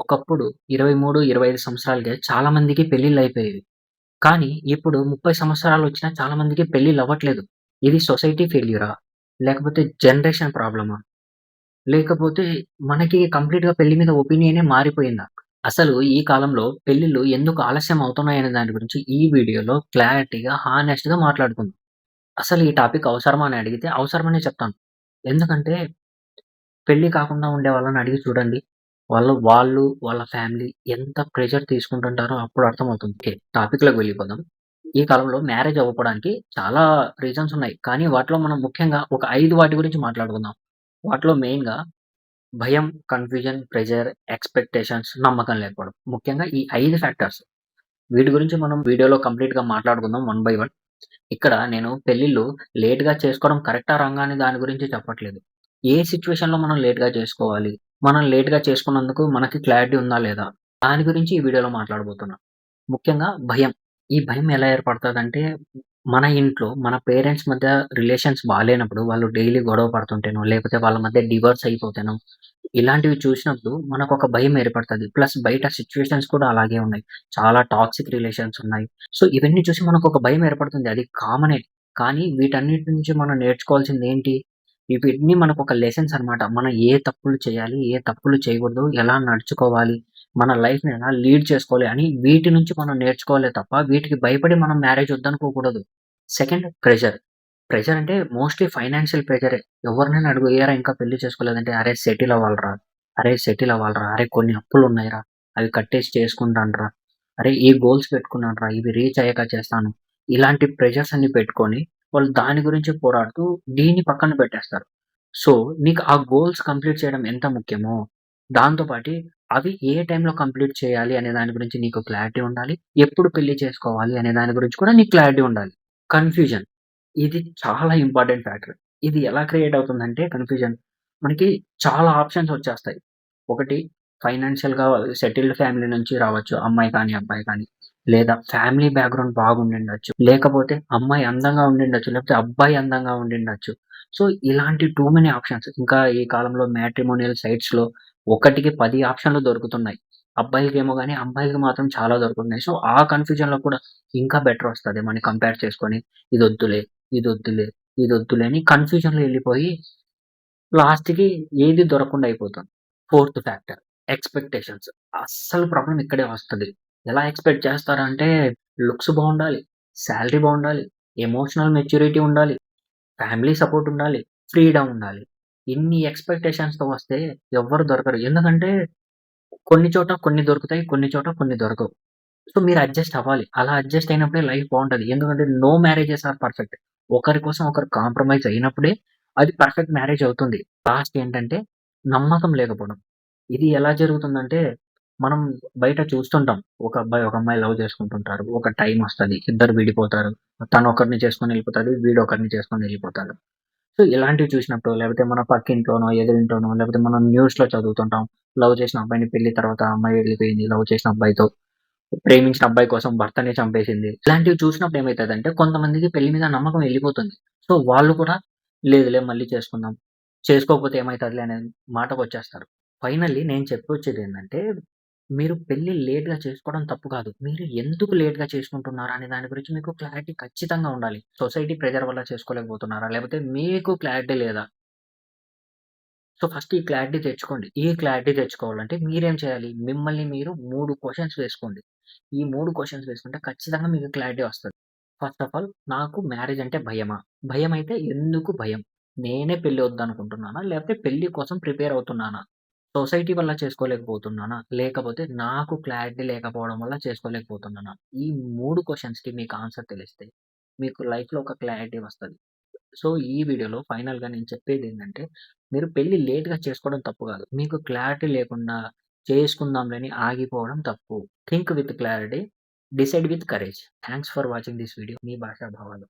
ఒకప్పుడు 23, 25 సంవత్సరాలకే చాలా మందికి పెళ్ళిళ్ళయిపోయేవి. కానీ ఇప్పుడు 30 సంవత్సరాలొచ్చినా చాలా మందికి పెళ్ళిళ్ళవ్వట్లేదు. ఇది సొసైటీ ఫెయిల్యూరా? లేకపోతే జనరేషన్ ప్రాబ్లమా? లేకపోతే మనకి కంప్లీట్‌గా పెళ్లి మీద ఒపీనియనే మారిపోయిందా? అసలు ఈ కాలంలో పెళ్ళిళ్ళు ఎందుకు ఆలస్యం అవుతున్నాయనే దాని గురించి ఈ వీడియోలో క్లారిటీగా, హానెస్ట్‌గా మాట్లాడుకుందాం. అసలు ఈ టాపిక్ అవసరమా అని అడిగితే అవసరమనే చెప్తాను. ఎందుకంటే పెళ్లి కాకుండా ఉండే వాళ్ళని అడిగి చూడండి. వాళ్ళ ఫ్యామిలీ ఎంత ప్రెషర్ తీసుకుంటుంటారో అప్పుడు అర్థమవుతుంది. ఓకే. టాపిక్‌లోకి వెళ్ళిపోదాం. ఈ కాలంలో మ్యారేజ్ అవ్వకపోవడానికి చాలా రీజన్స్ ఉన్నాయి. కానీ వాటిలో మనం ముఖ్యంగా ఒక 5 వాటి గురించి మాట్లాడుకుందాం. వాటిలో మెయిన్‌గా భయం, కన్‌ఫ్యూజన్, ప్రెషర్, ఎక్స్‌పెక్టేషన్స్, నమ్మకం లేకపోవడం. ముఖ్యంగా ఈ 5 ఫ్యాక్టర్స్. వీటి గురించి మనం వీడియోలో కంప్లీట్‌గా మాట్లాడుకుందాం వన్ బై వన్. ఇక్కడ నేను పెళ్ళిళ్ళు లేట్‌గా చేసుకోవడం కరెక్టా? రాంగా? అని దాని గురించి చెప్పట్లేదు. ఏ సిట్యుయేషన్‌లో మనం లేట్‌గా చేసుకోవాలి? మనం లేట్‌గా చేసుకున్నందుకు మనకి క్లారిటీ ఉందా? లేదా? దాని గురించి ఈ వీడియోలో మాట్లాడబోతున్నా. ముఖ్యంగా భయం. ఈ భయం ఎలా ఏర్పడతదంటే, మన ఇంట్లో మన పేరెంట్స్ మధ్య రిలేషన్స్ బాలేనప్పుడు వాళ్ళు డైలీ గొడవ పడుతుంటేనో, లేకపోతే వాళ్ళ మధ్య డివోర్స్ అయిపోతేనో, ఇలాంటివి చూసినప్పుడు మనకొక భయం ఏర్పడతది. ప్లస్ బయట సిట్యుయేషన్స్ కూడా అలాగే ఉన్నాయి. చాలా టాక్సిక్ రిలేషన్స్ ఉన్నాయి. సో, ఇవన్నీ చూసి మనకొక భయం ఏర్పడుతుంది. అది కామనే. కానీ వీటన్నిటి నుంచి మనం నేర్చుకోవాల్సిందేంటి? ఇవన్నీ మనకొక లెసన్స్ అన్నమాట. మనం ఏ తప్పులు చేయాలి? ఏ తప్పులు చేయకూడదు? ఎలా నడుచుకోవాలి? మన లైఫ్‌ని ఎలా లీడ్ చేసుకోవాలి అని వీటి నుంచి మనం నేర్చుకోవాలే తప్ప, వీటికి భయపడి మనం మ్యారేజ్ వద్దనుకోకూడదు. Second pressure. ప్రెషర్ అంటే మోస్ట్‌లీ ఫైనాన్షియల్ ప్రెషరే. ఎవరినైనా అడుగు ఏరా ఇంకా పెళ్లి చేసుకోలేదంటే, "అరే సెటిల్ అవ్వాలిరా. అరే సెటిల్ అవ్వాలిరా. అరే కొన్ని అప్పులున్నాయిరా. అవి కట్టేసి చేసుకుంటానురా. అరే ఈ గోల్స్ పెట్టుకున్నానురా. ఇవి రీచ్ అయ్యాక చేస్తాను." ఇలాంటి ప్రెషర్స్ అన్ని పెట్టుకొని వాళ్ళు దాని గురించి పోరాడుతూ దీన్ని పక్కన పెట్టేస్తారు. సో, మీకు ఆ గోల్స్ కంప్లీట్ చేయడం ఎంత ముఖ్యమో, దాంతో పాటి అవి ఏ టైంలో కంప్లీట్ చేయాలి అనే దాని గురించి నీకు క్లారిటీ ఉండాలి. ఎప్పుడు పెళ్లి చేసుకోవాలి అనే దాని గురించి కూడా నీకు క్లారిటీ ఉండాలి. కన్‌ఫ్యూజన్. ఇది చాలా ఇంపార్టెంట్ ఫ్యాక్టర్. ఇది ఎలా క్రియేట్ అవుతుందంటే కన్‌ఫ్యూజన్, మనకి చాలా ఆప్షన్స్ వచ్చేస్తాయి. ఒకటి ఫైనాన్షియల్‌గా సెటిల్డ్ ఫ్యామిలీ నుంచి రావచ్చు. అమ్మాయి కానీ, అబ్బాయి కానీ. లేదా ఫ్యామిలీ బ్యాక్‌గ్రౌండ్ బాగుండిండొచ్చు. లేకపోతే అమ్మాయి అందంగా ఉండిండొచ్చు. లేకపోతే అబ్బాయి అందంగా ఉండిండొచ్చు. సో, ఇలాంటి టూ మెనీ ఆప్షన్స్. ఇంకా ఈ కాలంలో మ్యాట్రిమోనియల్ సైట్స్‌లో ఒకటికి 10 ఆప్షన్‌లు దొరుకుతున్నాయి. అబ్బాయిలకేమో గాని, అమ్మాయిలకి మాత్రం చాలా దొరుకుతున్నాయి. సో, ఆ కన్‌ఫ్యూజన్‌లో కూడా ఇంకా బెటరొస్తది మని కంపేర్ చేసుకొని ఇదొద్దులే, ఇదొద్దులే, ఇదొద్దులే అని కన్‌ఫ్యూజన్‌లో ఎళ్ళిపోయి లాస్ట్‌కి ఏది దొరకకుండా అయిపోతాం. Fourth factor expectations. అస్సలు ప్రాబ్లమ్ ఇక్కడే వస్తది. ఎలా ఎక్స్‌పెక్ట్ చేస్తారంటే లుక్స్ బావుండాలి, సాలరీ బావుండాలి, ఎమోషనల్ మెచ్యూరిటీ ఉండాలి, ఫ్యామిలీ సపోర్ట్ ఉండాలి, ఫ్రీడమ్ ఉండాలి. ఇన్ని ఎక్స్‌పెక్టేషన్స్‌తో వస్తే ఎవ్వరు దొరకరు. ఎందుకంటే కొన్ని చోట కొన్ని దొరుకుతాయి. కొన్ని చోట కొన్ని దొరకవు. సో, మీరు అడ్జస్ట్ అవ్వాలి. అలా అడ్జస్ట్ అయినప్పుడే లైఫ్ బావుంటది. ఎందుకంటే నో మ్యారేజెస్ ఆర్ పర్ఫెక్ట్. ఒకరి కోసం ఒకరు కాంప్రమైజ్ అయినప్పుడే అది పర్ఫెక్ట్ మ్యారేజ్ అవుతుంది. లాస్ట్ ఏంటంటే నమ్మకం లేకపోవడం. ఇది ఎలా జరుగుతుందంటే మనం బయట చూస్తుంటాం. ఒక అబ్బాయి, ఒక అమ్మాయి లవ్ చేసుకుంటుంటారు. ఒక టైమ్ వస్తది. ఇద్దరు విడిపోతారు. తను ఒకరిని చేసుకొని ఎళ్ళిపోతది. వీడు ఒకరిని చేసుకొని ఎళ్ళిపోతాడు. సో, ఇలాంటివి చూసినప్పుడు లేకపోతే మన పక్కింట్లోనో, ఎదురింట్లోనో లేకపోతే మనం న్యూస్‌లో చదువుతుంటాం. లవ్ చేసిన అబ్బాయిని పెళ్లి తర్వాత ఆ అమ్మాయి వెళ్ళిపోయింది. లవ్ చేసిన అబ్బాయితో. ప్రేమించిన అబ్బాయి కోసం భర్తనే చంపేసింది. ఇలాంటివి చూసినప్పుడు ఏమైతదంటే కొంతమందికి పెళ్లి మీద నమ్మకం ఎళ్ళిపోతుంది. సో, వాళ్ళు కూడా లేదులే మళ్ళీ చేసుకుందాం. చేసుకోకపోతే ఏమైతదిలే అనే మాటకొచ్చేస్తారు. ఫైనల్లీ నేను చెప్పొచ్చేదేంటంటే, మీరు పెళ్లి లేట్‌గా చేసుకోవడం తప్పు కాదు. మీరు ఎందుకు లేట్‌గా చేసుకుంటున్నారు అనే దాని గురించి మీకు క్లారిటీ ఖచ్చితంగా ఉండాలి. సొసైటీ ప్రెషర్ వల్ల చేసుకోలేకపోతున్నారా? లేకపోతే మీకు క్లారిటీ లేదా? సో, ఫస్ట్ ఈ క్లారిటీ తెచ్చుకోండి. ఈ క్లారిటీ తెచ్చుకోవాలంటే మీరేం చేయాలి? మిమ్మల్ని మీరు 3 క్వెషన్స్ వేసుకోండి. ఈ 3 క్వెషన్స్ వేసుకుంటే ఖచ్చితంగా మీకు క్లారిటీ వస్తది. ఫస్ట్ ఆఫ్ ఆల్ నాకు మ్యారేజ్ అంటే భయమా? భయమైతే ఎందుకు భయం? నేనే పెళ్లి వద్దనుకుంటున్నానా? లేకపోతే పెళ్లి కోసం ప్రిపేర్ అవుతున్నానా? సొసైటీ వల్ల చేసుకోలేకపోతున్నానా? లేకపోతే నాకు క్లారిటీ లేకపోవడం వల్ల చేసుకోలేకపోతున్నానా? ఈ 3 క్వెషన్స్‌కి మీకు ఆన్సర్ తెలిస్తే మీకు లైఫ్‌లో ఒక క్లారిటీ వస్తది. సో, ఈ వీడియోలో ఫైనల్‌గా నేను చెప్పేదేంటంటే, మీరు పెళ్లి లేట్‌గా చేసుకోవడం తప్పు కాదు. మీకు క్లారిటీ లేకుండా చేసుకుందాంలే అని ఆగిపోవడం తప్పు. Think with clarity, decide with courage. Thanks for watching this video. మీ భాషా భావాలు.